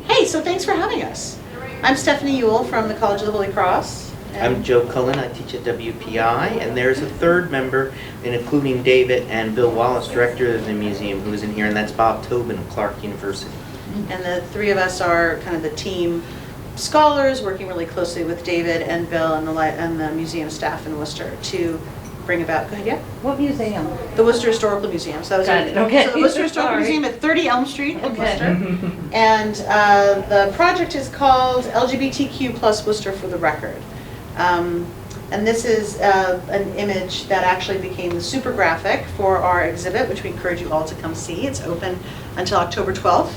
Hey, so thanks for having us. I'm Stephanie Ewell from the College of the Holy Cross. I'm Joe Cullen, I teach at WPI, and there's a third member, including David and Bill Wallace, director of the museum, who is in here, and that's Bob Tobin of Clark University. And the three of us are kind of the team scholars working really closely with David and Bill and the museum staff in Worcester to bring about, go ahead, yeah? What museum? The Worcester Historical Museum. So, Got it, okay. So the Worcester Historical Sorry. Museum at 30 Elm Street in Okay. Worcester. And the project is called LGBTQ plus Worcester for the Record. And this is an image that actually became the super graphic for our exhibit, which we encourage you all to come see. It's open until October 12th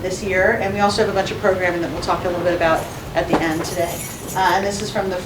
this year. And we also have a bunch of programming that we'll talk a little bit about at the end today. And this is from the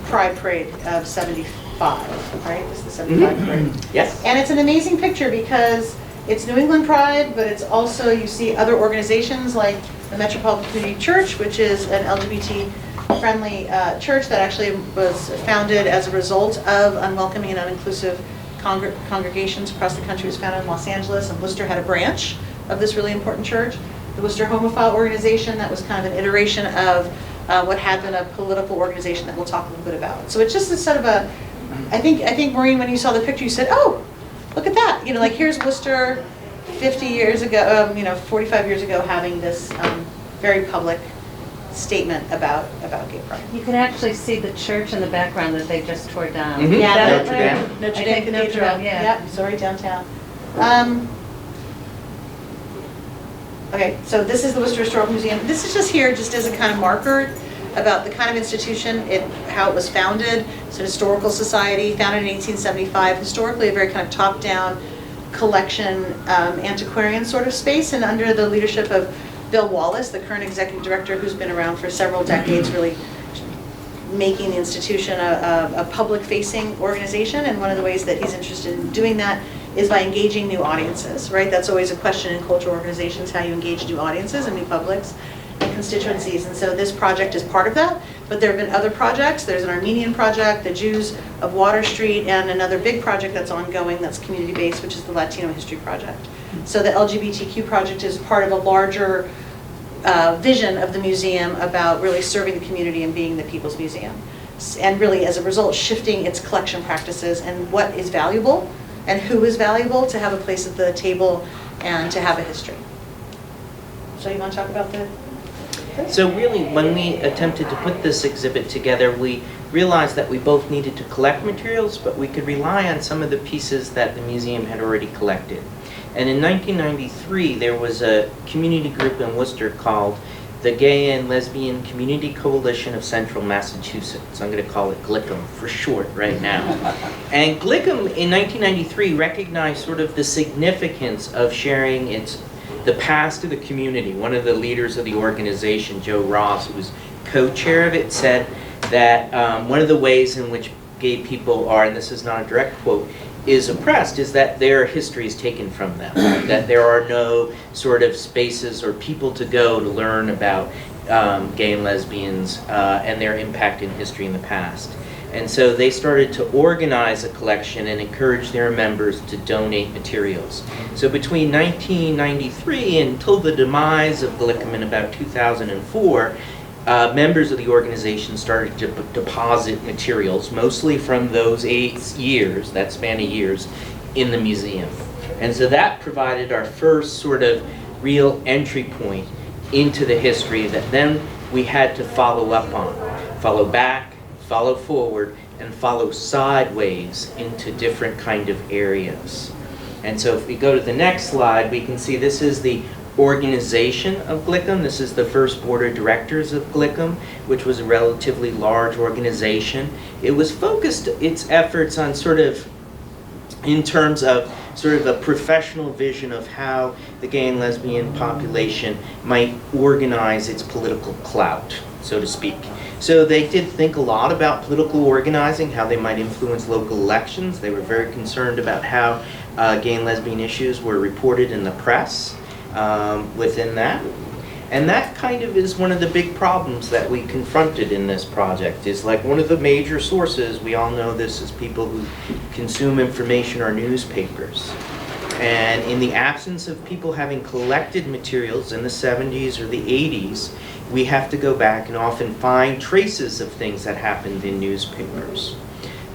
Pride Parade of 75, right? This is the 75 parade. Yes. And it's an amazing picture because it's New England Pride, but it's also, you see other organizations like the Metropolitan Community Church, which is an LGBT-friendly church that actually was founded as a result of unwelcoming and uninclusive congregations across the country. It was founded in Los Angeles, and Worcester had a branch of this really important church. The Worcester Homophile Organization, that was kind of an iteration of what had been a political organization that we'll talk a little bit about. So it's just a sort of a, I think Maureen, when you saw the picture, you said, oh, look at that. You know, like here's Worcester 50 years ago, 45 years ago, having this very public statement about gay pride. You can actually see the church in the background that they just tore down. Mhm. Yeah, Is that Notre it? Dame. Notre I Dame think Notre Cathedral. Dame, yeah. Yep, sorry, downtown. Okay, so this is the Worcester Historical Museum. This is just here just as a kind of marker about the kind of institution, how it was founded. It's an historical society, founded in 1875, historically a very kind of top-down collection, antiquarian sort of space, and under the leadership of Bill Wallace, the current executive director, who's been around for several decades, really making the institution a public-facing organization. And one of the ways that he's interested in doing that is by engaging new audiences, right? That's always a question in cultural organizations, how you engage new audiences and new publics and constituencies. And so this project is part of that, but there have been other projects. There's an Armenian project, the Jews of Water Street, and another big project that's ongoing that's community-based, which is the Latino History Project. So the LGBTQ project is part of a larger vision of the museum about really serving the community and being the people's museum. And really, as a result, shifting its collection practices and what is valuable and who is valuable to have a place at the table and to have a history. So you want to talk about the... So really, when we attempted to put this exhibit together, we realized that we both needed to collect materials, but we could rely on some of the pieces that the museum had already collected. And in 1993, there was a community group in Worcester called the Gay and Lesbian Community Coalition of Central Massachusetts. I'm going to call it GLCCM for short right now. And GLCCM in 1993 recognized sort of the significance of sharing the past of the community. One of the leaders of the organization, Joe Ross, who was co-chair of it, said that one of the ways in which gay people are, and this is not a direct quote, is oppressed is that their history is taken from them, that there are no sort of spaces or people to go to learn about gay and lesbians and their impact in history in the past. And so they started to organize a collection and encourage their members to donate materials. So between 1993 until the demise of GLCCM in about 2004, members of the organization started to deposit materials, mostly from those 8 years, that span of years, in the museum. And so that provided our first sort of real entry point into the history that then we had to follow up on, follow back, follow forward, and follow sideways into different kind of areas. And so if we go to the next slide, we can see this is the organization of GLCCM. This is the first board of directors of GLCCM, which was a relatively large organization. It was focused its efforts on sort of, in terms of sort of a professional vision of how the gay and lesbian population might organize its political clout, so to speak. So they did think a lot about political organizing, how they might influence local elections. They were very concerned about how gay and lesbian issues were reported in the press within that. And that kind of is one of the big problems that we confronted in this project, is like one of the major sources, we all know this as people who consume information, are newspapers. And in the absence of people having collected materials in the 70s or the 80s, we have to go back and often find traces of things that happened in newspapers.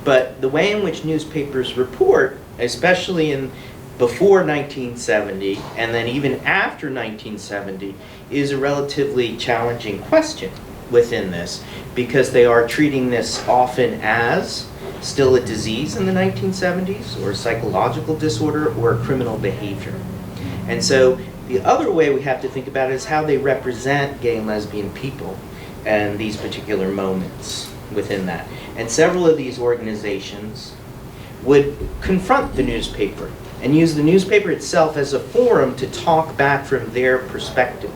But the way in which newspapers report, especially in before 1970 and then even after 1970, is a relatively challenging question within this, because they are treating this often as still a disease in the 1970s, or a psychological disorder, or a criminal behavior. And so the other way we have to think about it is how they represent gay and lesbian people and these particular moments within that. And several of these organizations would confront the newspaper and use the newspaper itself as a forum to talk back from their perspective.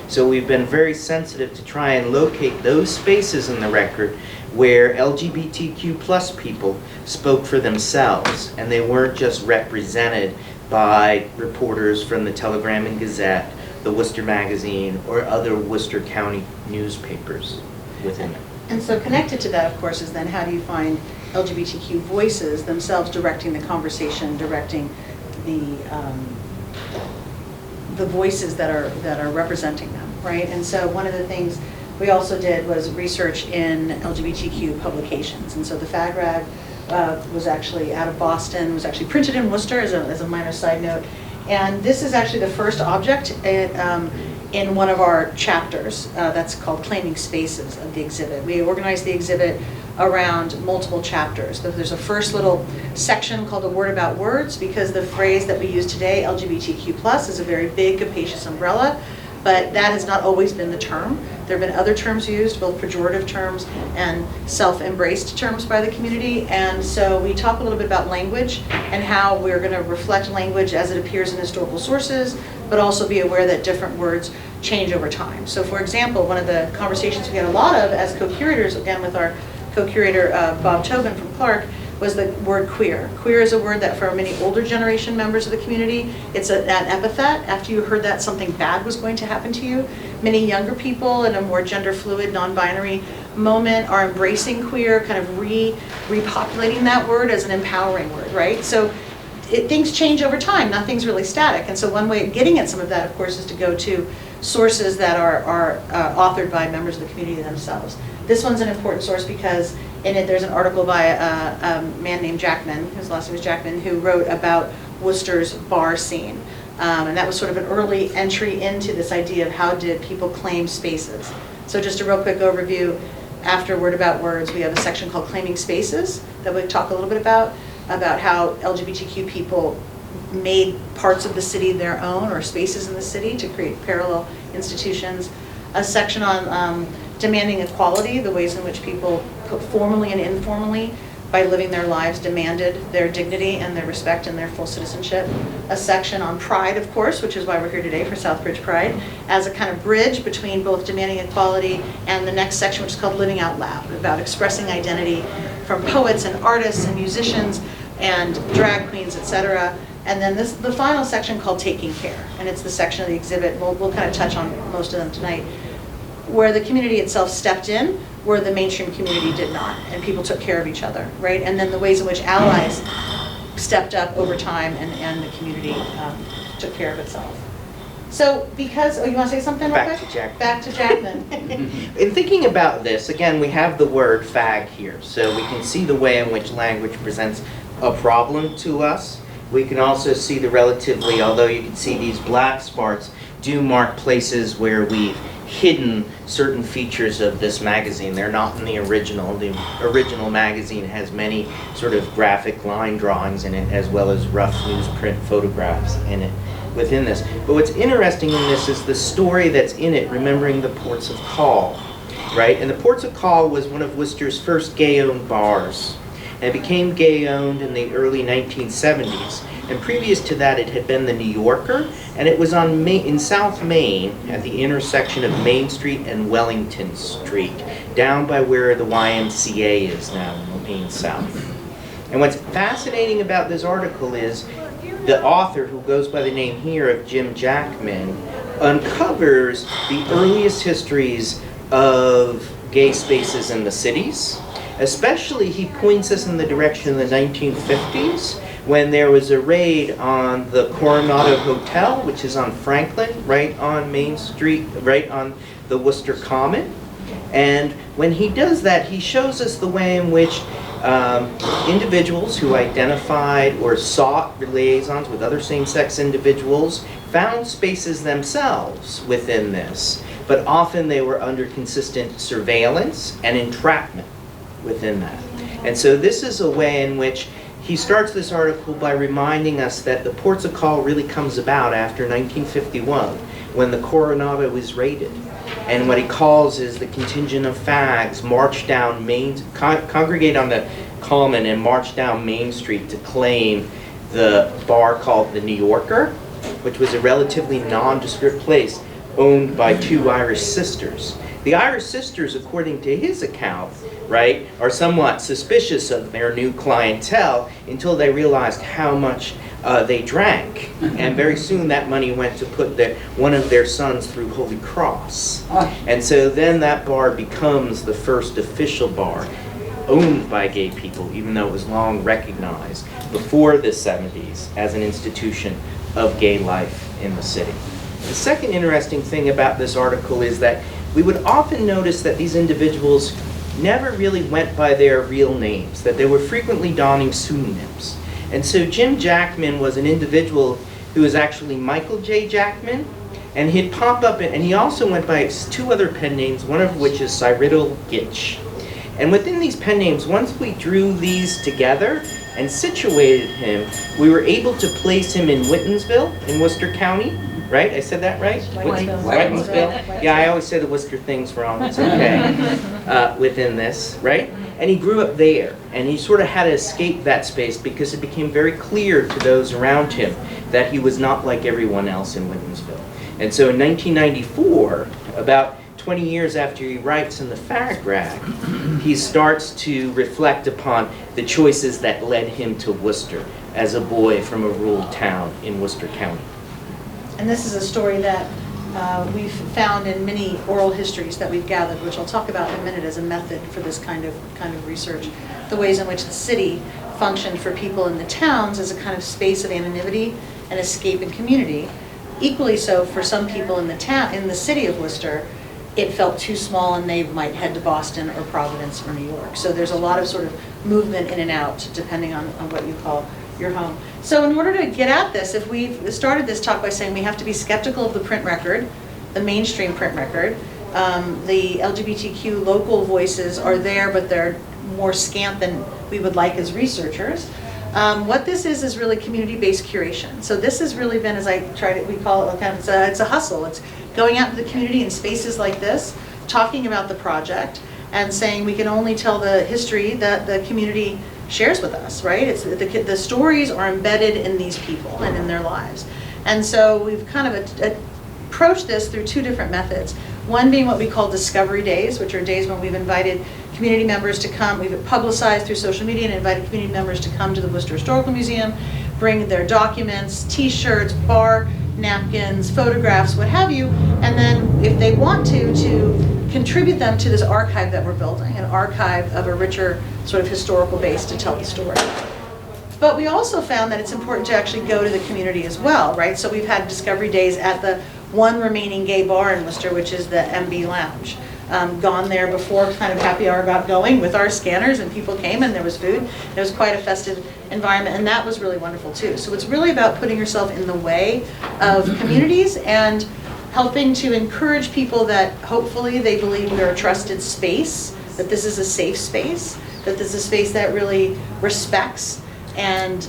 So we've been very sensitive to try and locate those spaces in the record where LGBTQ plus people spoke for themselves, and they weren't just represented by reporters from the Telegram and Gazette, the Worcester Magazine, or other Worcester County newspapers within it. And so connected to that, of course, is then how do you find LGBTQ voices themselves directing the conversation, directing the voices that are representing them, right? And so one of the things we also did was research in LGBTQ publications. And so the Fag Rag was actually out of Boston, was actually printed in Worcester as a minor side note. And this is actually the first object in one of our chapters that's called Claiming Spaces of the exhibit. We organized the exhibit around multiple chapters. There's a first little section called A Word About Words, because the phrase that we use today, LGBTQ+, is a very big, capacious umbrella, but that has not always been the term. There have been other terms used, both pejorative terms and self-embraced terms by the community. And so we talk a little bit about language and how we're going to reflect language as it appears in historical sources, but also be aware that different words change over time. So for example, one of the conversations we had a lot of as co-curators, again with our co-curator Bob Tobin from Clark, was the word queer. Queer is a word that for many older generation members of the community, it's an epithet. After you heard that something bad was going to happen to you. Many younger people in a more gender fluid, non-binary moment are embracing queer, kind of repopulating that word as an empowering word, right? So things change over time, nothing's really static. And so one way of getting at some of that, of course, is to go to sources that are authored by members of the community themselves. This one's an important source because in it there's an article by a man named Jackman, his last name is Jackman, who wrote about Worcester's bar scene. And that was sort of an early entry into this idea of how did people claim spaces. So just a real quick overview, after Word About Words, we have a section called Claiming Spaces that we talk a little bit about how LGBTQ people made parts of the city their own, or spaces in the city, to create parallel institutions. A section on demanding equality, the ways in which people formally and informally, by living their lives, demanded their dignity and their respect and their full citizenship. A section on pride, of course, which is why we're here today for Southbridge Pride, as a kind of bridge between both demanding equality and the next section, which is called Living Out Loud, about expressing identity from poets and artists and musicians and drag queens, etc. And then the final section called Taking Care, and it's the section of the exhibit, we'll kind of touch on most of them tonight, where the community itself stepped in, where the mainstream community did not, and people took care of each other, right? And then the ways in which allies stepped up over time, and the community took care of itself. So because, you want to say something real quick? Back to Jackman. Back to Jackman. In thinking about this, again, we have the word fag here, so we can see the way in which language presents a problem to us. We can also see the relatively, although you can see these black spots do mark places where we've hidden certain features of this magazine. They're not in the original. The original magazine has many sort of graphic line drawings in it, as well as rough newsprint photographs in it within this. But what's interesting in this is the story that's in it, remembering the ports of call, right? And the ports of call was one of Worcester's first gay-owned bars. And it became gay-owned in the early 1970s. And previous to that, it had been the New Yorker, and it was on in South Main at the intersection of Main Street and Wellington Street, down by where the YMCA is now in Main South. And what's fascinating about this article is the author, who goes by the name here of Jim Jackman, uncovers the earliest histories of gay spaces in the cities. Especially, he points us in the direction of the 1950s, when there was a raid on the Coronado Hotel, which is on Franklin, right on Main Street, right on the Worcester Common. And when he does that, he shows us the way in which individuals who identified or sought liaisons with other same-sex individuals found spaces themselves within this, but often they were under consistent surveillance and entrapment within that. And so this is a way in which he starts this article by reminding us that the ports of call really comes about after 1951, when the Coronado was raided. And what he calls is the contingent of fags march down congregate on the Common and march down Main Street to claim the bar called the New Yorker, which was a relatively nondescript place owned by two Irish sisters. The Irish sisters, according to his account, right, are somewhat suspicious of their new clientele until they realized how much they drank. And very soon that money went to put one of their sons through Holy Cross. And so then that bar becomes the first official bar owned by gay people, even though it was long recognized before the 70s as an institution of gay life in the city. The second interesting thing about this article is that we would often notice that these individuals never really went by their real names, that they were frequently donning pseudonyms. And so Jim Jackman was an individual who was actually Michael J. Jackman, and he'd pop up, and he also went by two other pen names, one of which is Cyril Gitch. And within these pen names, once we drew these together and situated him, we were able to place him in Whitensville in Worcester County, right? I said that right? Whitensville. Yeah, I always say the Worcester things wrong. It's okay. Within this, right? And he grew up there, and he sort of had to escape that space because it became very clear to those around him that he was not like everyone else in Whitensville. And so in 1994, about 20 years after he writes in the Fag Rag, he starts to reflect upon the choices that led him to Worcester as a boy from a rural town in Worcester County. And this is a story that we've found in many oral histories that we've gathered, which I'll talk about in a minute as a method for this kind of research. The ways in which the city functioned for people in the towns as a kind of space of anonymity and escape and community. Equally so for some people in the city of Worcester, it felt too small and they might head to Boston or Providence or New York. So there's a lot of sort of movement in and out depending on what you call your home. So in order to get at this, if we've started this talk by saying we have to be skeptical of the print record, the mainstream print record, the LGBTQ local voices are there, but they're more scant than we would like as researchers. What this is really community-based curation. So this has really been, as we call it, it's a hustle. It's going out into the community in spaces like this, talking about the project, and saying we can only tell the history that the community shares with us, right? It's the stories are embedded in these people and in their lives. And so we've kind of approached this through two different methods. One being what we call discovery days, which are days when we've invited community members to come. We've publicized through social media and invited community members to come to the Worcester Historical Museum, bring their documents, t-shirts, bar napkins, photographs, what have you, and then if they want to contribute them to this archive that we're building, an archive of a richer sort of historical base to tell the story. But we also found that it's important to actually go to the community as well, right? So we've had discovery days at the one remaining gay bar in Worcester, which is the MB Lounge. Gone there before kind of happy hour got going with our scanners, and people came and there was food. It was quite a festive environment, and that was really wonderful too. So it's really about putting yourself in the way of communities and helping to encourage people that hopefully they believe we're a trusted space, that this is a safe space, that this is a space that really respects and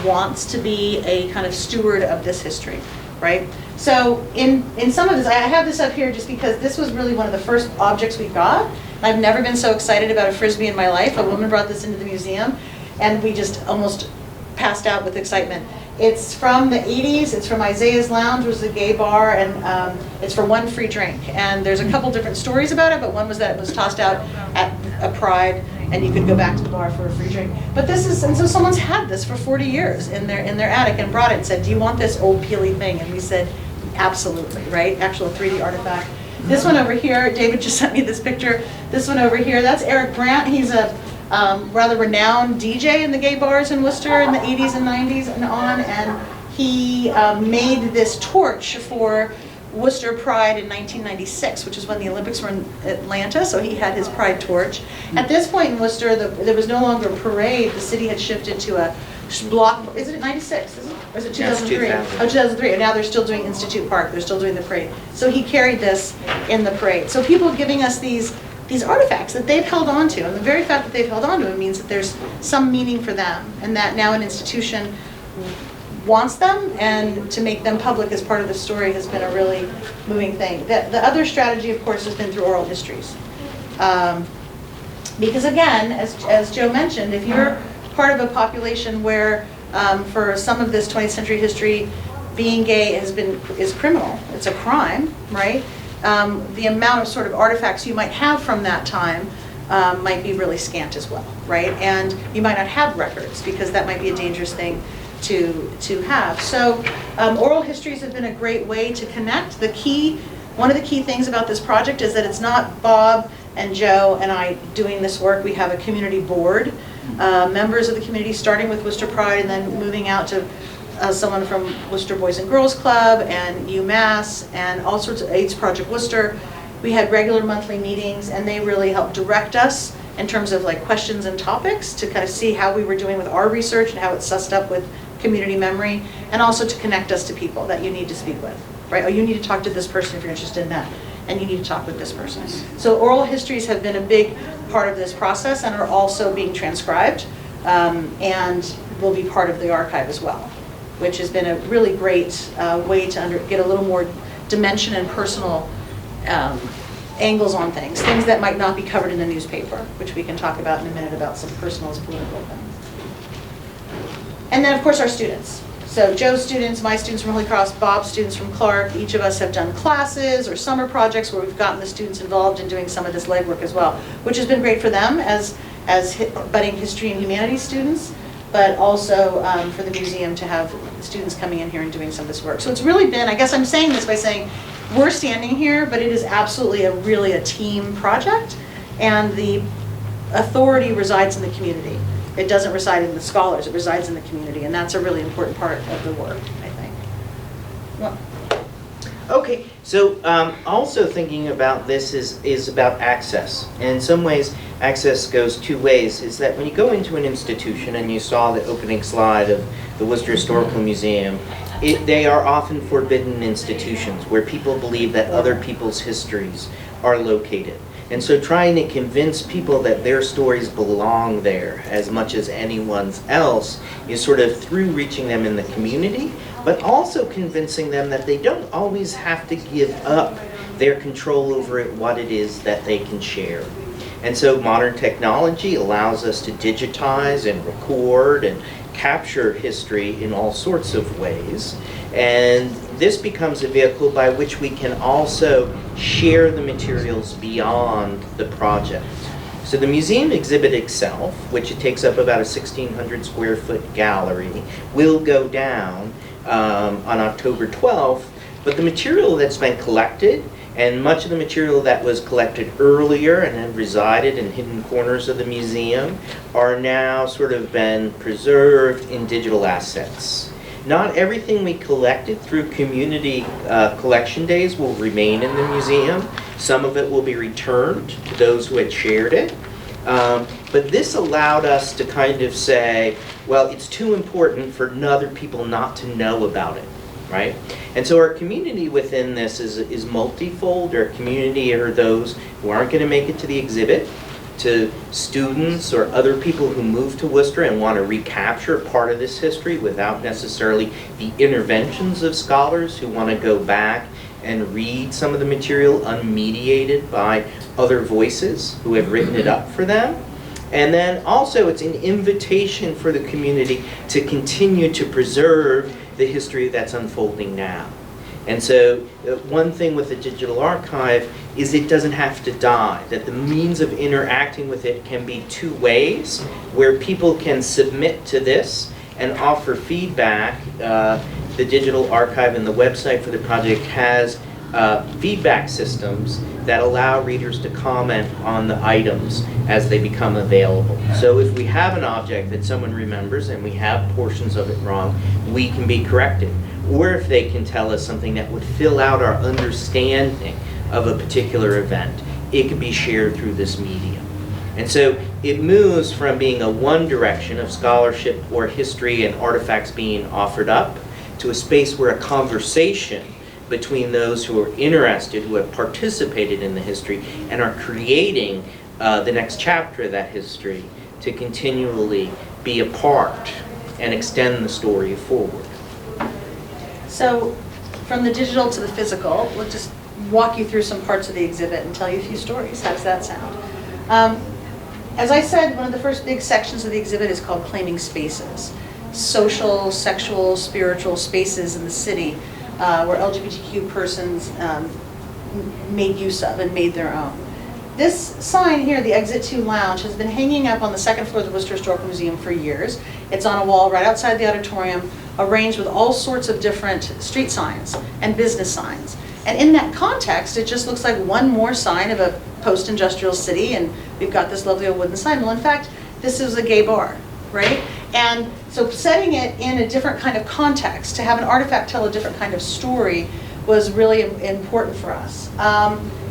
wants to be a kind of steward of this history, right? So in some of this, I have this up here just because this was really one of the first objects we got. I've never been so excited about a Frisbee in my life. A woman brought this into the museum and we just almost passed out with excitement. It's from the 80s, it's from Isaiah's Lounge, which was a gay bar, and it's for one free drink. And there's a couple different stories about it, but one was that it was tossed out at a Pride and you could go back to the bar for a free drink. But this is, and so someone's had this for 40 years in their attic and brought it and said, do you want this old peely thing? And we said, absolutely, right? Actual 3D artifact. This one over here, David just sent me this picture. This one over here, that's Eric Brandt. He's a rather renowned DJ in the gay bars in Worcester in the 80s and 90s and on, and he made this torch for Worcester Pride in 1996, which is when the Olympics were in Atlanta, so he had his Pride torch. At this point in Worcester, there was no longer a parade. The city had shifted to a block, is it 96? Or is it 2003? Yes, 2000. Oh, 2003, and now they're still doing Institute Park, they're still doing the parade. So he carried this in the parade. So people giving us these artifacts that they've held on to, and the very fact that they've held on to it means that there's some meaning for them, and that now an institution wants them, and to make them public as part of the story has been a really moving thing. The other strategy, of course, has been through oral histories. Because again, as Joe mentioned, if you're part of a population where for some of this 20th century history, being gay is criminal, it's a crime, right? The amount of sort of artifacts you might have from that time might be really scant as well, right? And you might not have records, because that might be a dangerous thing to have. So oral histories have been a great way to connect. One of the key things about this project is that it's not Bob and Joe and I doing this work. We have a community board, members of the community, starting with Worcester Pride and then moving out to someone from Worcester Boys and Girls Club and UMass and all sorts of AIDS Project Worcester. We had regular monthly meetings, and they really helped direct us in terms of like questions and topics to kind of see how we were doing with our research and how it's sussed up with community memory, and also to connect us to people that you need to speak with, right? Oh, you need to talk to this person if you're interested in that, and you need to talk with this person. So oral histories have been a big part of this process and are also being transcribed and will be part of the archive as well, which has been a really great way to get a little more dimension and personal angles on things that might not be covered in the newspaper, which we can talk about in a minute about some personal as political things. And then, of course, our students. So Joe's students, my students from Holy Cross, Bob's students from Clark, each of us have done classes or summer projects where we've gotten the students involved in doing some of this legwork as well, which has been great for them as budding history and humanities students, but also for the museum to have students coming in here and doing some of this work. So it's really been, I guess I'm saying this by saying, we're standing here, but it is absolutely really a team project, and the authority resides in the community. It doesn't reside in the scholars, it resides in the community, and that's a really important part of the work, I think. Well, Okay, so also thinking about this is about access. And in some ways, access goes two ways. Is that when you go into an institution, and you saw the opening slide of the Worcester Historical Museum, they are often forbidden institutions where people believe that other people's histories are located. And so trying to convince people that their stories belong there as much as anyone's else is sort of through reaching them in the community, but also convincing them that they don't always have to give up their control over what it is that they can share. And so modern technology allows us to digitize and record and capture history in all sorts of ways. And this becomes a vehicle by which we can also share the materials beyond the project. So the museum exhibit itself, which it takes up about a 1,600 square foot gallery, will go down on October 12th, but the material that's been collected, and much of the material that was collected earlier and had resided in hidden corners of the museum, are now sort of been preserved in digital assets. Not everything we collected through community collection days will remain in the museum. Some of it will be returned to those who had shared it. But this allowed us to kind of say, well, it's too important for other people not to know about it, right? And so our community within this is multifold. Our community are those who aren't going to make it to the exhibit, to students or other people who move to Worcester and want to recapture part of this history without necessarily the interventions of scholars who want to go back and read some of the material unmediated by other voices who have written it up for them. And then also it's an invitation for the community to continue to preserve the history that's unfolding now. And so one thing with the digital archive is it doesn't have to die, that the means of interacting with it can be two ways, where people can submit to this and offer feedback. The digital archive and the website for the project has feedback systems that allow readers to comment on the items as they become available. So if we have an object that someone remembers and we have portions of it wrong, we can be corrected. Or if they can tell us something that would fill out our understanding of a particular event, it could be shared through this medium. And so it moves from being a one direction of scholarship or history and artifacts being offered up to a space where a conversation between those who are interested, who have participated in the history, and are creating the next chapter of that history to continually be a part and extend the story forward. So from the digital to the physical, we'll just walk you through some parts of the exhibit and tell you a few stories. How does that sound? As I said, one of the first big sections of the exhibit is called Claiming Spaces. Social, sexual, spiritual spaces in the city where LGBTQ persons made use of and made their own. This sign here, the Exit 2 Lounge, has been hanging up on the second floor of the Worcester Historical Museum for years. It's on a wall right outside the auditorium, arranged with all sorts of different street signs and business signs. And in that context, it just looks like one more sign of a post-industrial city, and we've got this lovely old wooden sign. Well, in fact, this is a gay bar, right? And so setting it in a different kind of context, to have an artifact tell a different kind of story, was really important for us.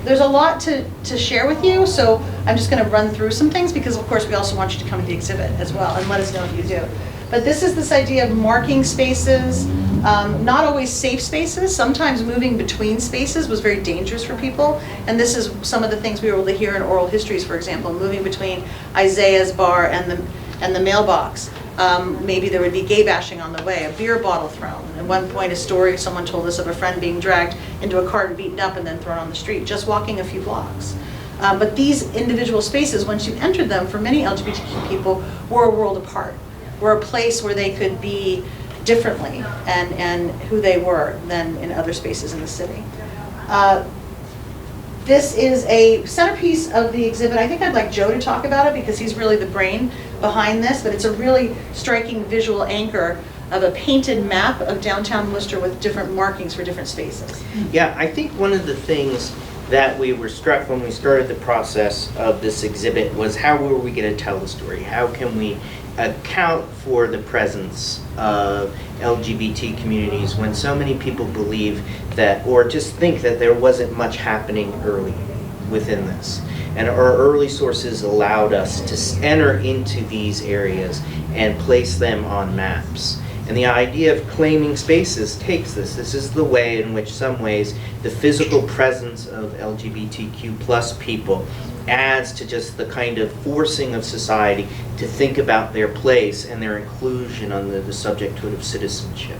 There's a lot to share with you, so I'm just going to run through some things, because of course we also want you to come to the exhibit as well, and let us know if you do. But this is this idea of marking spaces, not always safe spaces. Sometimes moving between spaces was very dangerous for people, and this is some of the things we were able to hear in oral histories, for example, moving between Isaiah's bar and the mailbox. Maybe there would be gay bashing on the way, a beer bottle thrown. At one point, a story someone told us of a friend being dragged into a cart and beaten up and then thrown on the street, just walking a few blocks. But these individual spaces, once you entered them, for many LGBTQ people, were a world apart. Were a place where they could be differently and who they were than in other spaces in the city. This is a centerpiece of the exhibit. I think I'd like Joe to talk about it, because he's really the brain behind this, but it's a really striking visual anchor of a painted map of downtown Worcester with different markings for different spaces. Yeah, I think one of the things that we were struck when we started the process of this exhibit was, how were we going to tell the story? How can we account for the presence of LGBT communities when so many people believe that, or just think that there wasn't much happening early within this? And our early sources allowed us to enter into these areas and place them on maps. And the idea of claiming spaces takes this. This is the way in which, some ways, the physical presence of LGBTQ plus people adds to just the kind of forcing of society to think about their place and their inclusion under the subjecthood of citizenship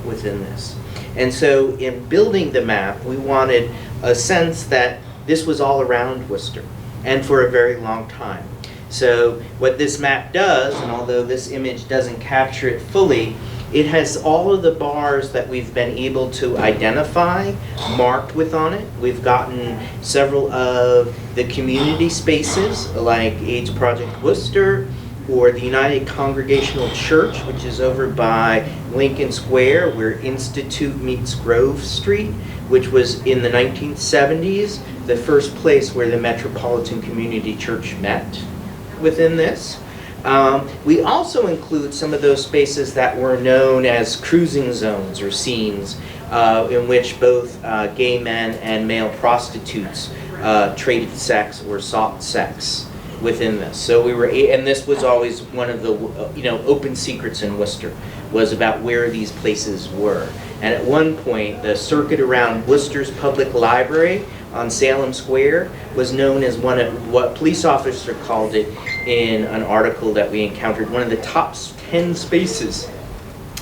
within this. And so in building the map, we wanted a sense that this was all around Worcester, and for a very long time. So what this map does, and although this image doesn't capture it fully, it has all of the bars that we've been able to identify marked with on it. We've gotten several of the community spaces, like AIDS Project Worcester, or the United Congregational Church, which is over by Lincoln Square, where Institute meets Grove Street, which was in the 1970s, the first place where the Metropolitan Community Church met within this. We also include some of those spaces that were known as cruising zones or scenes in which both gay men and male prostitutes traded sex or sought sex within this. So we were, and this was always one of the open secrets in Worcester, was about where these places were. And at one point, the circuit around Worcester's Public Library on Salem Square was known as one of what police officer called it in an article that we encountered, one of the top 10 spaces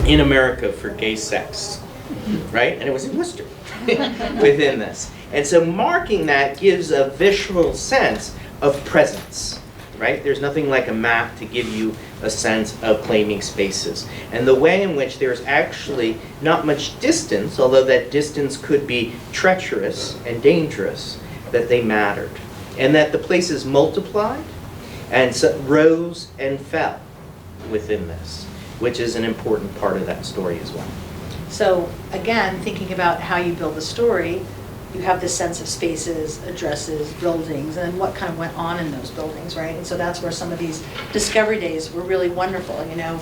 in America for gay sex, right? And it was in Worcester within this. And so marking that gives a visual sense of presence, right? There's nothing like a map to give you a sense of claiming spaces. And the way in which there's actually not much distance, although that distance could be treacherous and dangerous, that they mattered. And that the places multiplied and so rose and fell within this, which is an important part of that story as well. So again, thinking about how you build the story, you have this sense of spaces, addresses, buildings, and what kind of went on in those buildings, right? And so that's where some of these discovery days were really wonderful, you know.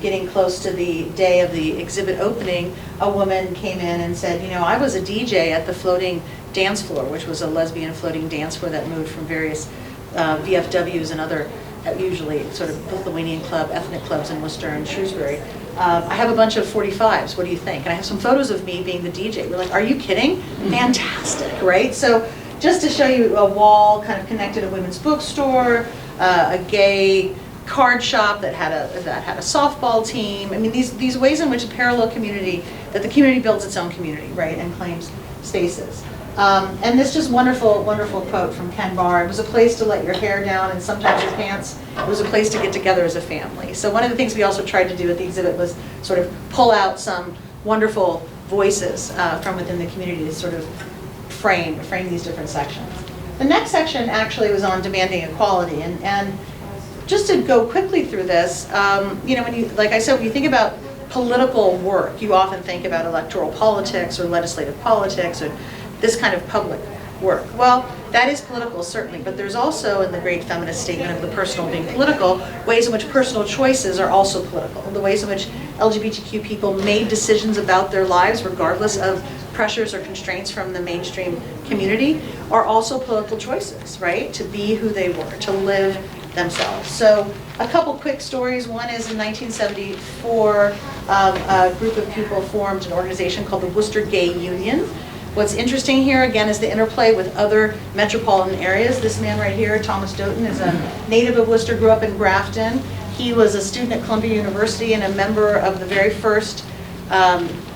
Getting close to the day of the exhibit opening, a woman came in and said, you know, I was a DJ at the floating dance floor, which was a lesbian floating dance floor that moved from various VFWs and other, usually sort of Lithuanian club, ethnic clubs in Worcester and Shrewsbury. I have a bunch of 45s, what do you think? And I have some photos of me being the DJ. We're like, are you kidding? Fantastic, right? So just to show you a wall kind of connected to a women's bookstore, a gay card shop that had a softball team. I mean, these ways in which a parallel community, that the community builds its own community, right, and claims spaces. And this just wonderful, wonderful quote from Ken Barr. It was a place to let your hair down and sometimes your pants. It was a place to get together as a family. So one of the things we also tried to do at the exhibit was sort of pull out some wonderful voices from within the community to sort of frame these different sections. The next section actually was on demanding equality, and just to go quickly through this, you know, when you, like I said, when you think about political work, you often think about electoral politics or legislative politics or this kind of public work. Well, that is political, certainly, but there's also, in the great feminist statement of the personal being political, ways in which personal choices are also political. The ways in which LGBTQ people made decisions about their lives, regardless of pressures or constraints from the mainstream community, are also political choices, right? To be who they were, to live themselves. So a couple quick stories. One is in 1974, a group of people formed an organization called the Worcester Gay Union. What's interesting here, again, is the interplay with other metropolitan areas. This man right here, Thomas Doughton, is a native of Worcester, grew up in Grafton. He was a student at Columbia University and a member of the very first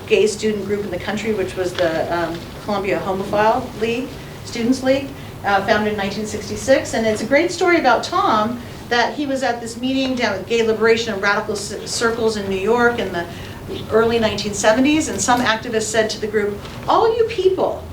gay student group in the country, which was the Columbia Homophile League, Students League. Founded in 1966, and it's a great story about Tom, that he was at this meeting down at Gay Liberation and Radical Circles in New York in the early 1970s, and some activist said to the group, all you people,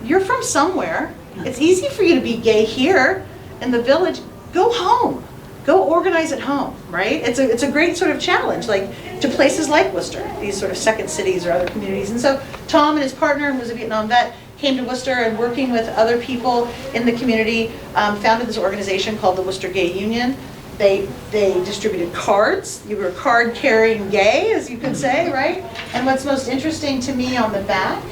you're from somewhere, it's easy for you to be gay here in the village, go home, go organize at home, right? It's a great sort of challenge, like to places like Worcester, these sort of second cities or other communities. And so Tom and his partner, who was a Vietnam vet, came to Worcester and working with other people in the community, founded this organization called the Worcester Gay Union. They distributed cards. You were card-carrying gay, as you could say, right? And what's most interesting to me on the back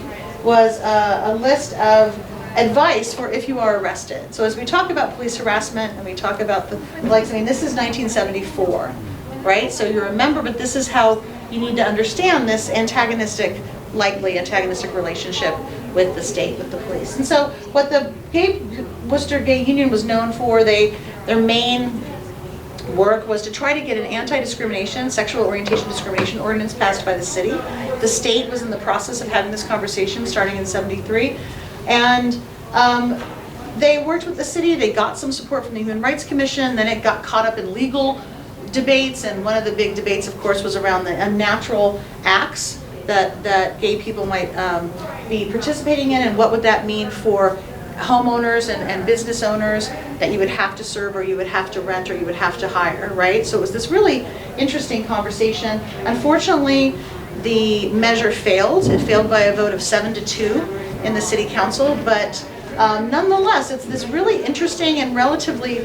was a list of advice for if you are arrested. So as we talk about police harassment and we talk about the likes, I mean, this is 1974, right? So you remember, but this is how you need to understand this likely antagonistic relationship with the state, with the police. And so what the Worcester Gay Union was known for, their main work was to try to get an anti-discrimination, sexual orientation discrimination ordinance passed by the city. The state was in the process of having this conversation starting in '73. And they worked with the city, they got some support from the Human Rights Commission, then it got caught up in legal debates, and one of the big debates, of course, was around the unnatural acts that gay people might be participating in, and what would that mean for homeowners and business owners that you would have to serve, or you would have to rent, or you would have to hire, right? So it was this really interesting conversation. Unfortunately, the measure failed. It failed by a vote of 7-2 in the city council, but nonetheless, it's this really interesting and relatively,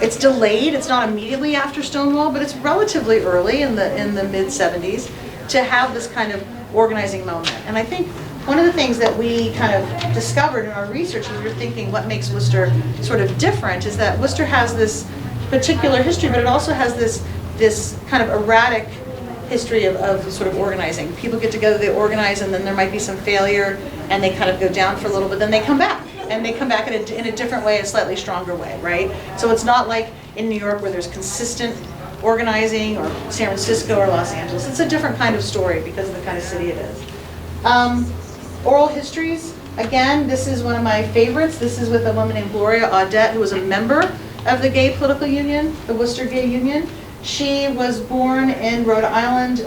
it's delayed, it's not immediately after Stonewall, but it's relatively early in the mid-70s to have this kind of organizing moment. And I think one of the things that we kind of discovered in our research as we were thinking what makes Worcester sort of different is that Worcester has this particular history, but it also has this kind of erratic history of sort of organizing. People get together, they organize, and then there might be some failure, and they kind of go down for a little bit, then they come back. And they come back in a different way, a slightly stronger way, right? So it's not like in New York where there's consistent organizing, or San Francisco or Los Angeles. It's a different kind of story because of the kind of city it is. Oral histories, again, this is one of my favorites. This is with a woman named Gloria Audet, who was a member of the Gay Political Union, the Worcester Gay Union. She was born in Rhode Island,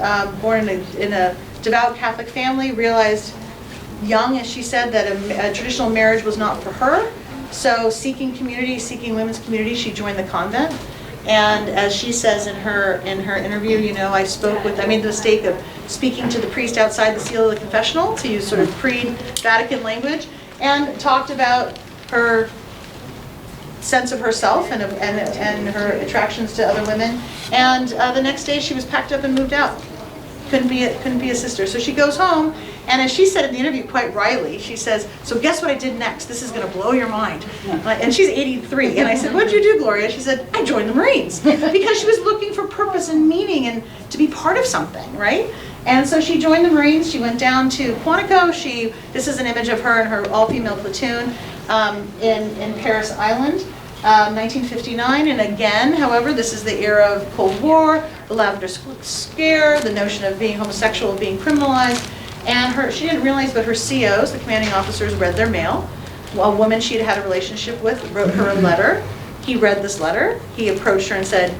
born in a devout Catholic family, realized young, as she said, that a traditional marriage was not for her. So seeking community, seeking women's community, she joined the convent. And as she says in her interview, you know, I made the mistake of speaking to the priest outside the seal of the confessional, to use sort of pre-Vatican language. and talked about her sense of herself and her attractions to other women. And the next day she was packed up and moved out. Couldn't be a sister. So she goes home, and as she said in the interview quite wryly, she says, "So guess what I did next? This is going to blow your mind." And she's 83. And I said, "What did you do, Gloria?" She said, "I joined the Marines," because she was looking for purpose and meaning and to be part of something, right? And so she joined the Marines. She went down to Quantico. This is an image of her and her all-female platoon in Paris Island. 1959, and again, however, this is the era of Cold War, the Lavender Scare, the notion of being homosexual being criminalized, and she didn't realize, but her COs, the commanding officers, read their mail. A woman she had had a relationship with wrote her a letter. He read this letter. He approached her and said,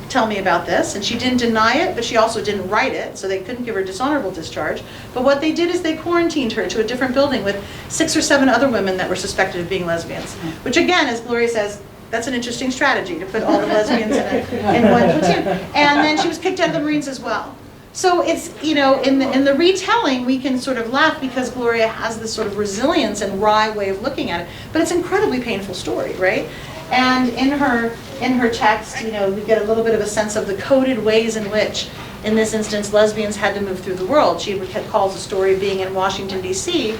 "Tell me about this," and she didn't deny it, but she also didn't write it, so they couldn't give her dishonorable discharge. But what they did is they quarantined her to a different building with 6 or 7 other women that were suspected of being lesbians, which again, as Gloria says, that's an interesting strategy to put all the lesbians in one platoon. And then she was kicked out of the Marines as well. So it's, in the retelling, we can sort of laugh because Gloria has this sort of resilience and wry way of looking at it, but it's an incredibly painful story, right? And in her text, we get a little bit of a sense of the coded ways in which, in this instance, lesbians had to move through the world. She calls the story of being in Washington, D.C.,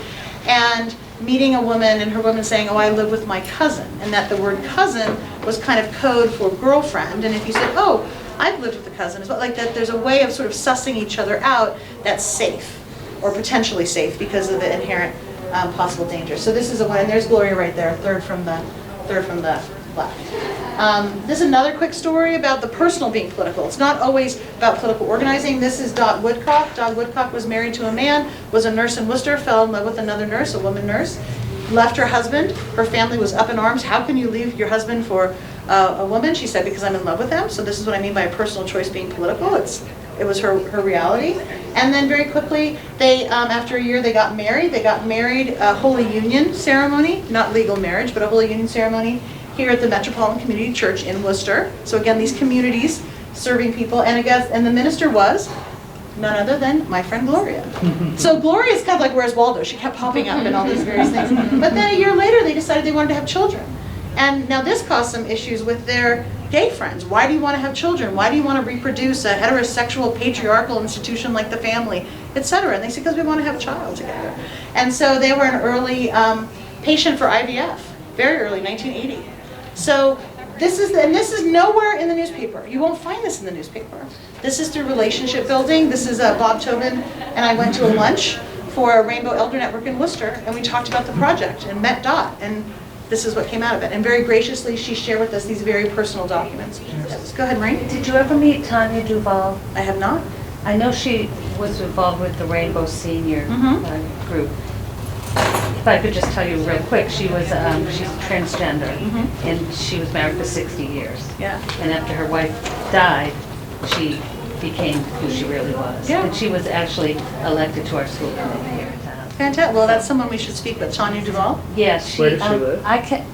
and meeting a woman, and her woman saying, "Oh, I live with my cousin," and that the word cousin was kind of code for girlfriend. And if you said, "Oh, I've lived with a cousin," as well, like that, there's a way of sort of sussing each other out that's safe, or potentially safe, because of the inherent possible danger. So this is a one, and there's Gloria right there, third from the left. This is another quick story about the personal being political. It's not always about political organizing. This is Dot Woodcock. Dot Woodcock was married to a man, was a nurse in Worcester, fell in love with another nurse, a woman nurse, left her husband. Her family was up in arms. "How can you leave your husband for a woman?" She said, "Because I'm in love with him." So this is what I mean by a personal choice being political. It was her reality. And then very quickly, they after a year, they got married. They got married, a Holy Union ceremony, not legal marriage, but a Holy Union ceremony here at the Metropolitan Community Church in Worcester. So again, these communities serving people, and the minister was none other than my friend Gloria. So Gloria is kind of like, "Where's Waldo?" She kept popping up in all these various things. But then a year later, they decided they wanted to have children. And now this caused some issues with their gay friends. Why do you want to have children? Why do you want to reproduce a heterosexual patriarchal institution like the family, etc.? And they said, "Because we want to have a child together." And so they were an early patient for IVF, very early, 1980. So this is nowhere in the newspaper. You won't find this in the newspaper. This is through relationship building. This is Bob Tobin and I went to a lunch for a Rainbow Elder Network in Worcester, and we talked about the project and met Dot, and this is what came out of it. And very graciously, she shared with us these very personal documents. Yes. Go ahead, Maureen. Did you ever meet Tanya Duval? I have not. I know she was involved with the Rainbow Senior group. If I could just tell you real quick, she's transgender, and she was married for 60 years. Yeah. And after her wife died, she became who she really was. Yeah. And she was actually elected to our school committee here in town. Fantastic. Well, that's someone we should speak with, Tanya Duval. Yes, Where does she live?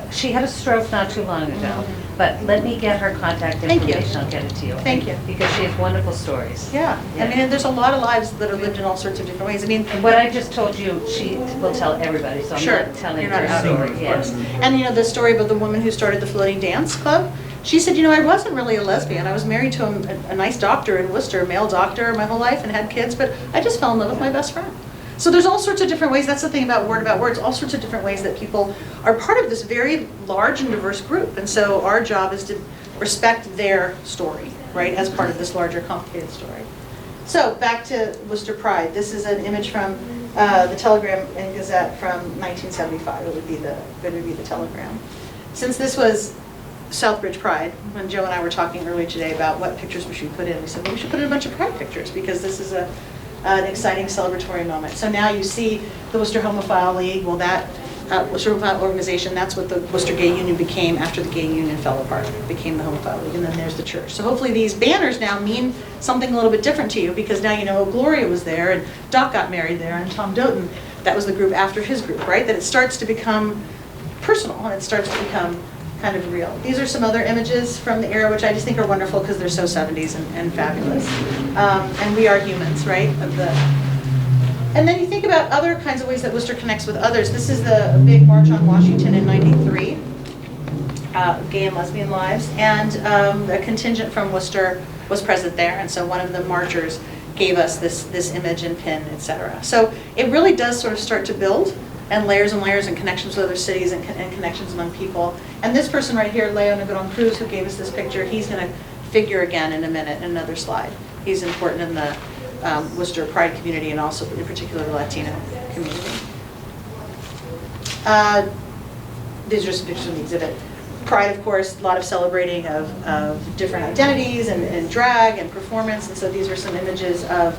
She had a stroke not too long ago, but let me get her contact Thank you. information. I'll get it to you. Thank you. Because she has wonderful stories. Yeah. I mean, there's a lot of lives that are lived in all sorts of different ways. I mean, And what I just told you, she will tell everybody, so I'm Sure. not telling You're not her out story. of Yes. and the story about the woman who started the floating dance club, she said, I wasn't really a lesbian. I was married to a nice doctor in Worcester, a male doctor my whole life, and had kids, but I just fell in love with my best friend. So there's all sorts of different ways. That's the thing about words, all sorts of different ways that people are part of this very large and diverse group. And so our job is to respect their story, right, as part of this larger, complicated story. So back to Worcester Pride. This is an image from the Telegram and Gazette from 1975. It would be the Telegram. Since this was Southbridge Pride, when Joe and I were talking earlier today about what pictures we should put in, we said, well, we should put in a bunch of Pride pictures because this is an exciting celebratory moment. So now you see the Worcester Homophile League. Well, that Worcester Homophile Organization, that's what the Worcester Gay Union became after the Gay Union fell apart. It became the Homophile League, and then there's the church. So hopefully these banners now mean something a little bit different to you, because now you know Gloria was there, and Doc got married there, and Tom Doughton, that was the group after his group, right? That it starts to become personal, and it starts to become kind of real. These are some other images from the era, which I just think are wonderful because they're so 70s and fabulous. And we are humans, right? And then you think about other kinds of ways that Worcester connects with others. This is the big March on Washington in '93, Gay and Lesbian Lives, and a contingent from Worcester was present there, and so one of the marchers gave us this image and pin, etc. So it really does sort of start to build, and layers and connections with other cities and connections among people. And this person right here, Leo Negron Cruz, who gave us this picture, he's going to figure again in a minute in another slide. He's important in the Worcester Pride community and also in particular the Latino community. These are just pictures from the exhibit. Pride, of course, a lot of celebrating of different identities and drag and performance, and so these are some images of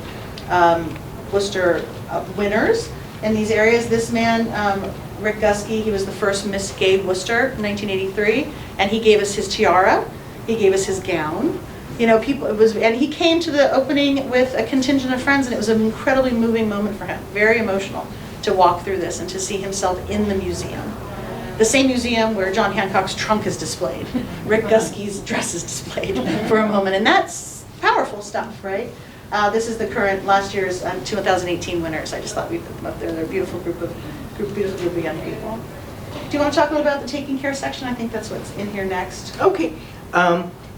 Worcester winners in these areas. This man, Rick Guskey, he was the first Miss Gay Worcester in 1983, and he gave us his tiara, he gave us his gown. You know, people, and he came to the opening with a contingent of friends, and it was an incredibly moving moment for him, very emotional to walk through this and to see himself in the museum. The same museum where John Hancock's trunk is displayed, Rick Guskey's dress is displayed for a moment, and that's powerful stuff, right? This is the current, last year's 2018 winners. I just thought we'd put them up there. They're a beautiful group of young people. Do you want to talk a little about the taking care section? I think that's what's in here next. Okay.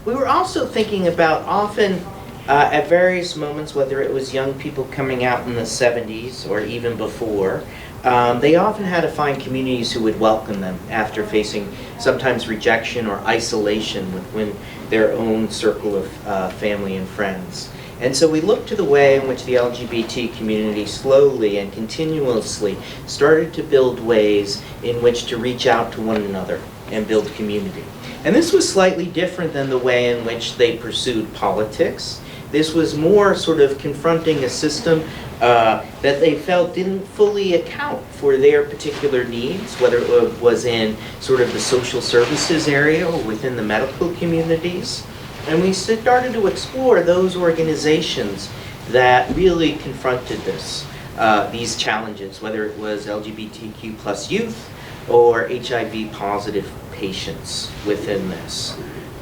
We were also thinking about often at various moments, whether it was young people coming out in the 70s or even before, they often had to find communities who would welcome them after facing sometimes rejection or isolation within their own circle of family and friends. And so we looked to the way in which the LGBT community slowly and continuously started to build ways in which to reach out to one another and build community. And this was slightly different than the way in which they pursued politics. This was more sort of confronting a system that they felt didn't fully account for their particular needs, whether it was in sort of the social services area or within the medical communities. And we started to explore those organizations that really confronted these challenges, whether it was LGBTQ plus youth or HIV positive patients within this.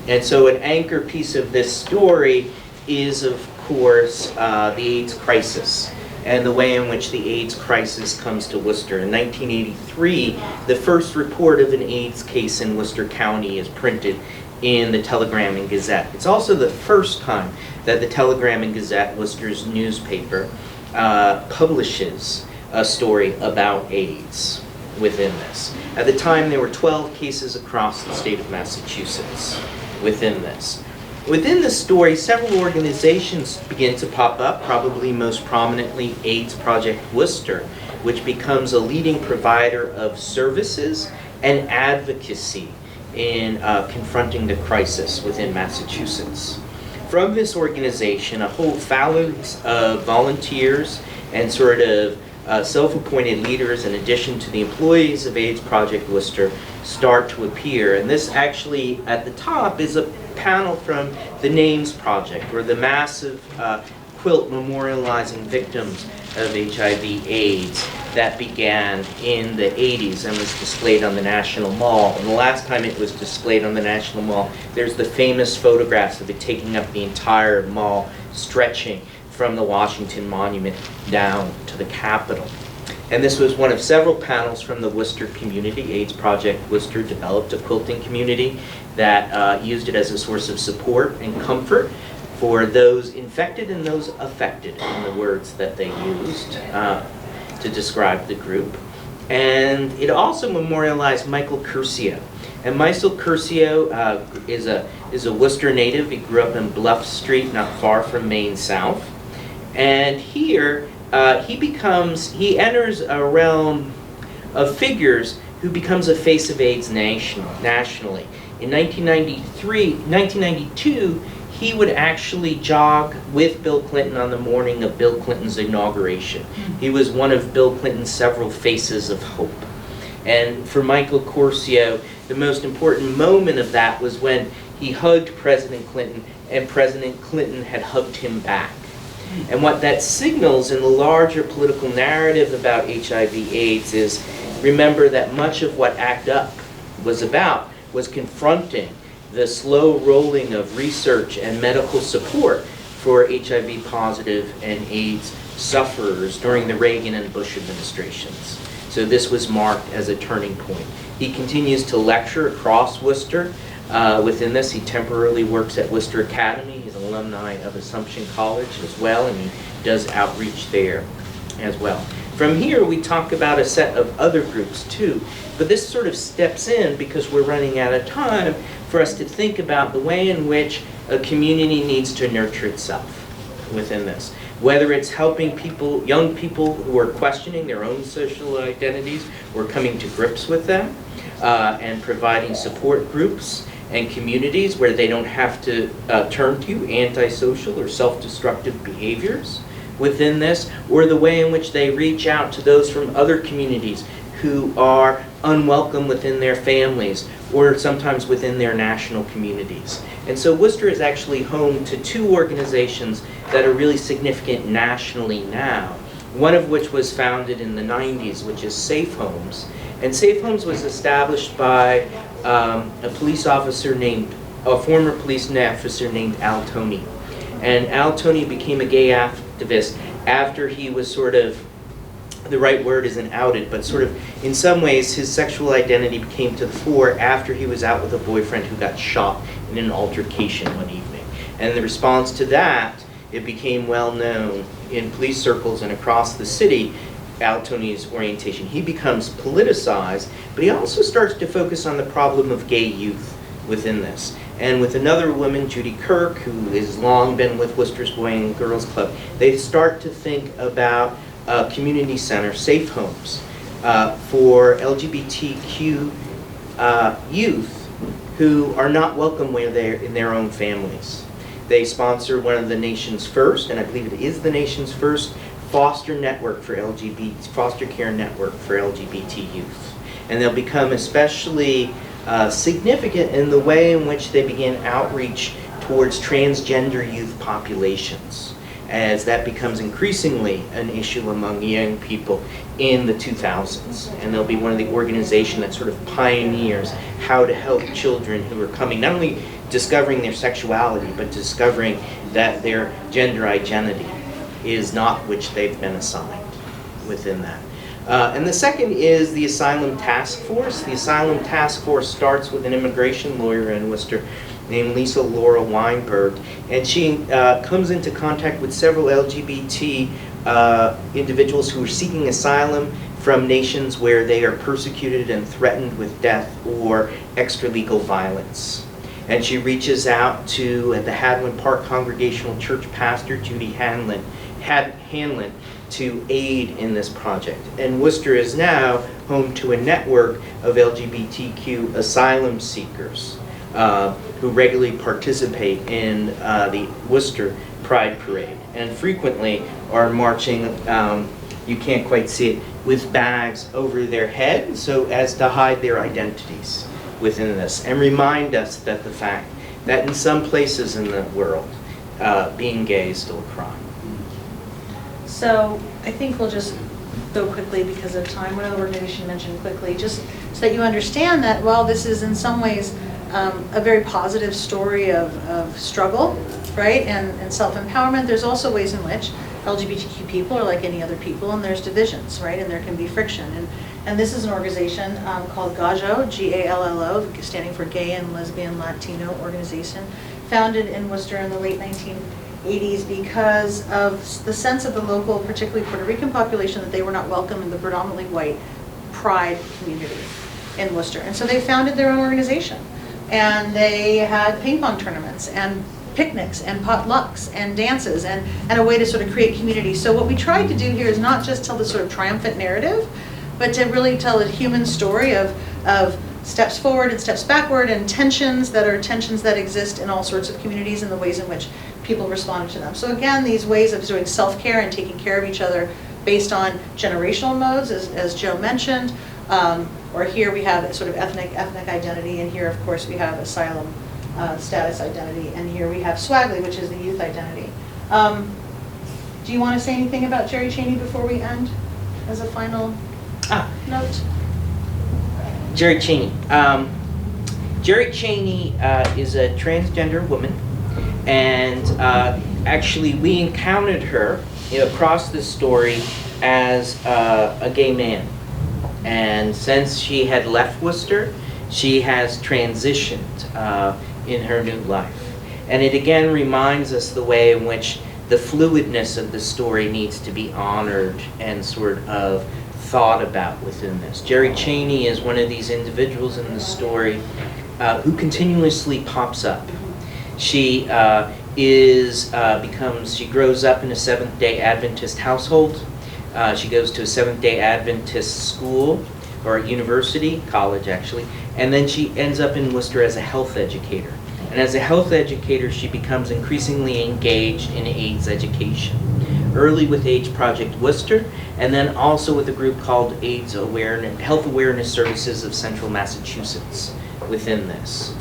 And so an anchor piece of this story is, of course, the AIDS crisis and the way in which the AIDS crisis comes to Worcester. In 1983, the first report of an AIDS case in Worcester County is printed in the Telegram and Gazette. It's also the first time that the Telegram and Gazette, Worcester's newspaper, publishes a story about AIDS within this. At the time, there were 12 cases across the state of Massachusetts within this. Within the story, several organizations begin to pop up, probably most prominently AIDS Project Worcester, which becomes a leading provider of services and advocacy in confronting the crisis within Massachusetts. From this organization, a whole phalanx of volunteers and sort of self-appointed leaders, in addition to the employees of AIDS Project Worcester, start to appear. And this actually, at the top, is a panel from the Names Project, or the massive quilt memorializing victims of HIV/AIDS that began in the 80s and was displayed on the National Mall. And the last time it was displayed on the National Mall, there's the famous photographs of it taking up the entire mall, stretching from the Washington Monument down to the Capitol. And this was one of several panels from the Worcester community. AIDS Project Worcester developed a quilting community that used it as a source of support and comfort for those infected and those affected, in the words that they used to describe the group. And it also memorialized Michael Curcio. And Michael Curcio is a Worcester native. He grew up in Bluff Street, not far from Maine South. And here, he enters a realm of figures who becomes a face of AIDS nationally. In 1992, he would actually jog with Bill Clinton on the morning of Bill Clinton's inauguration. He was one of Bill Clinton's several faces of hope. And for Michael Curcio, the most important moment of that was when he hugged President Clinton, and President Clinton had hugged him back. And what that signals in the larger political narrative about HIV/AIDS is, remember that much of what ACT UP was about was confronting the slow rolling of research and medical support for HIV positive and AIDS sufferers during the Reagan and Bush administrations. So this was marked as a turning point. He continues to lecture across Worcester. Within this, he temporarily works at Worcester Academy. He's an alumni of Assumption College as well, and he does outreach there as well. From here, we talk about a set of other groups too, but this sort of steps in because we're running out of time for us to think about the way in which a community needs to nurture itself within this. Whether it's helping people, young people who are questioning their own social identities or coming to grips with them, and providing support groups and communities where they don't have to turn to antisocial or self-destructive behaviors within this, or the way in which they reach out to those from other communities who are unwelcome within their families or sometimes within their national communities. And so Worcester is actually home to two organizations that are really significant nationally now, one of which was founded in the 90s, which is Safe Homes. And Safe Homes was established by a police officer named, a former police officer named Al Toney. And Al Toney became a gay activist after he was sort of, the right word isn't outed, but sort of in some ways his sexual identity became to the fore after he was out with a boyfriend who got shot in an altercation one evening. And in response to that, it became well known in police circles and across the city, Al Toney's orientation. He becomes politicized, but he also starts to focus on the problem of gay youth within this. And with another woman, Judy Kirk, who has long been with Worcester's Boy and Girls Club, they start to think about a community center, Safe Homes, for LGBTQ youth who are not welcome where they're in their own families. They sponsor one of the nation's first, and I believe it is the nation's first, foster care network for LGBT youth. And they'll become especially significant in the way in which they begin outreach towards transgender youth populations, as that becomes increasingly an issue among young people in the 2000s. And they'll be one of the organizations that sort of pioneers how to help children who are coming, not only discovering their sexuality, but discovering that their gender identity is not which they've been assigned within that. And the second is the Asylum Task Force. The Asylum Task Force starts with an immigration lawyer in Worcester named Lisa Laura Weinberg, and she comes into contact with several LGBT individuals who are seeking asylum from nations where they are persecuted and threatened with death or extralegal violence. And she reaches out to the Hadlin Park Congregational Church pastor, Judy Hanlon, to aid in this project. And Worcester is now home to a network of LGBTQ asylum seekers who regularly participate in the Worcester Pride Parade and frequently are marching, you can't quite see it, with bags over their head so as to hide their identities within this and remind us that the fact that in some places in the world, being gay is still a crime. So I think we'll just go quickly because of time. One other organization mentioned quickly, just so that you understand that while this is in some ways a very positive story of struggle, right, and self-empowerment, there's also ways in which LGBTQ people are like any other people, and there's divisions, right, and there can be friction. And this is an organization called GALLO, G-A-L-L-O, standing for Gay and Lesbian Latino Organization, founded in Worcester in the late 1980s because of the sense of the local, particularly Puerto Rican population, that they were not welcome in the predominantly white Pride community in Worcester. And so they founded their own organization. And they had ping pong tournaments and picnics and potlucks and dances and a way to sort of create community. So what we tried to do here is not just tell this sort of triumphant narrative, but to really tell a human story of steps forward and steps backward and tensions that exist in all sorts of communities and the ways in which people responded to them. So again, these ways of doing self-care and taking care of each other based on generational modes, as Joe mentioned, or here we have sort of ethnic identity, and here of course we have asylum status identity, and here we have SWAGLY, which is the youth identity. Do you want to say anything about Jerry Chaney before we end as a final note? Jerry Chaney. Jerry Chaney is a transgender woman, and actually we encountered her across this story as a gay man. And since she had left Worcester, she has transitioned in her new life. And it again reminds us the way in which the fluidness of the story needs to be honored and sort of thought about within this. Jerry Chaney is one of these individuals in the story who continuously pops up. She she grows up in a Seventh-day Adventist household. She goes to a Seventh-day Adventist school, or university, college actually, and then she ends up in Worcester as a health educator. And as a health educator, she becomes increasingly engaged in AIDS education. Early with AIDS Project Worcester, and then also with a group called AIDS Awareness, Health Awareness Services of Central Massachusetts within this.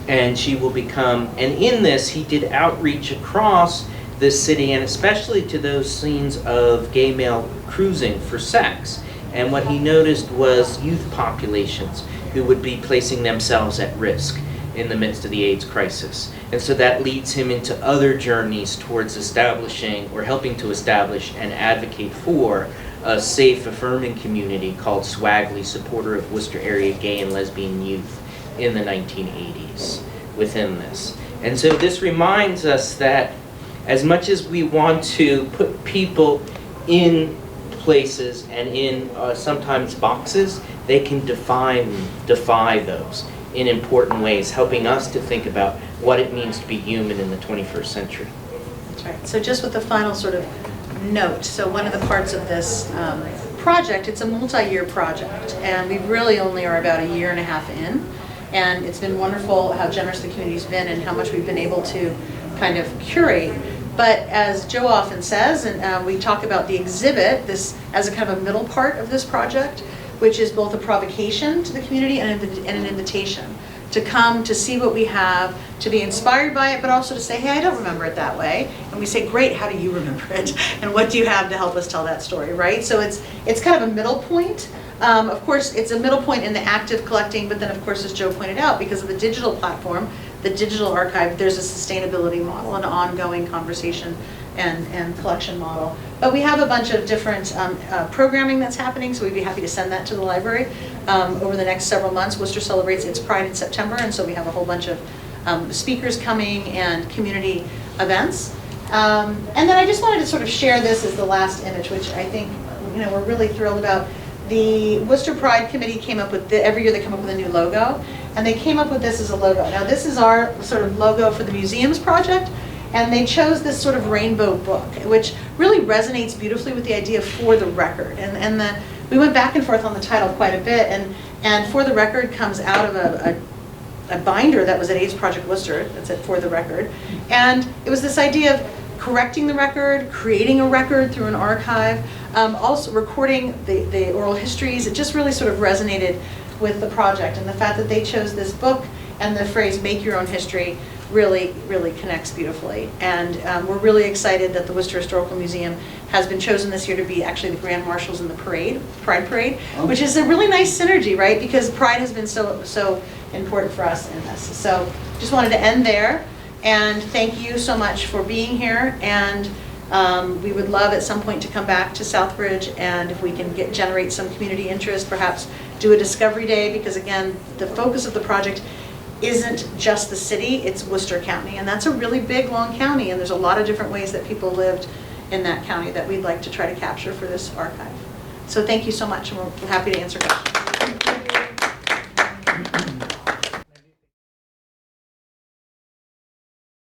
And she will become, and in this, he did outreach across this city, and especially to those scenes of gay male cruising for sex. And what he noticed was youth populations who would be placing themselves at risk in the midst of the AIDS crisis. And so that leads him into other journeys towards establishing or helping to establish and advocate for a safe, affirming community called Swagley, supporter of Worcester area gay and lesbian youth in the 1980s within this. And so this reminds us that as much as we want to put people in places and in sometimes boxes, they can defy those in important ways, helping us to think about what it means to be human in the 21st century. That's right. So just with the final sort of note, so one of the parts of this project, it's a multi-year project, and we really only are about a year and a half in, and it's been wonderful how generous the community's been and how much we've been able to kind of curate. But as Joe often says, and we talk about the exhibit, this as a kind of a middle part of this project, which is both a provocation to the community and an invitation to come, to see what we have, to be inspired by it, but also to say, hey, I don't remember it that way. And we say, great, how do you remember it? And what do you have to help us tell that story, right? So it's kind of a middle point. Of course, it's a middle point in the active collecting, but then of course, as Joe pointed out, because of the digital platform, the digital archive, there's a sustainability model, an ongoing conversation and collection model. But we have a bunch of different programming that's happening, so we'd be happy to send that to the library over the next several months. Worcester celebrates its Pride in September, and so we have a whole bunch of speakers coming and community events. And then I just wanted to sort of share this as the last image, which I think we're really thrilled about. The Worcester Pride Committee came up with, every year they come up with a new logo, and they came up with this as a logo. Now this is our sort of logo for the museums project, and they chose this sort of rainbow book, which really resonates beautifully with the idea of For the Record. And we went back and forth on the title quite a bit, and For the Record comes out of a binder that was at AIDS Project Worcester, that said For the Record. And it was this idea of correcting the record, creating a record through an archive, also recording the oral histories. It just really sort of resonated with the project, and the fact that they chose this book and the phrase make your own history really, really connects beautifully. And we're really excited that the Worcester Historical Museum has been chosen this year to be actually the Grand Marshals in the Pride Parade, which is a really nice synergy, right? Because Pride has been so important for us in this. So just wanted to end there, and thank you so much for being here. And we would love at some point to come back to Southbridge, and if we can generate some community interest, perhaps do a discovery day, because again, the focus of the project isn't just the city, it's Worcester County, and that's a really big, long county, and there's a lot of different ways that people lived in that county that we'd like to try to capture for this archive. So thank you so much, and we're happy to answer questions.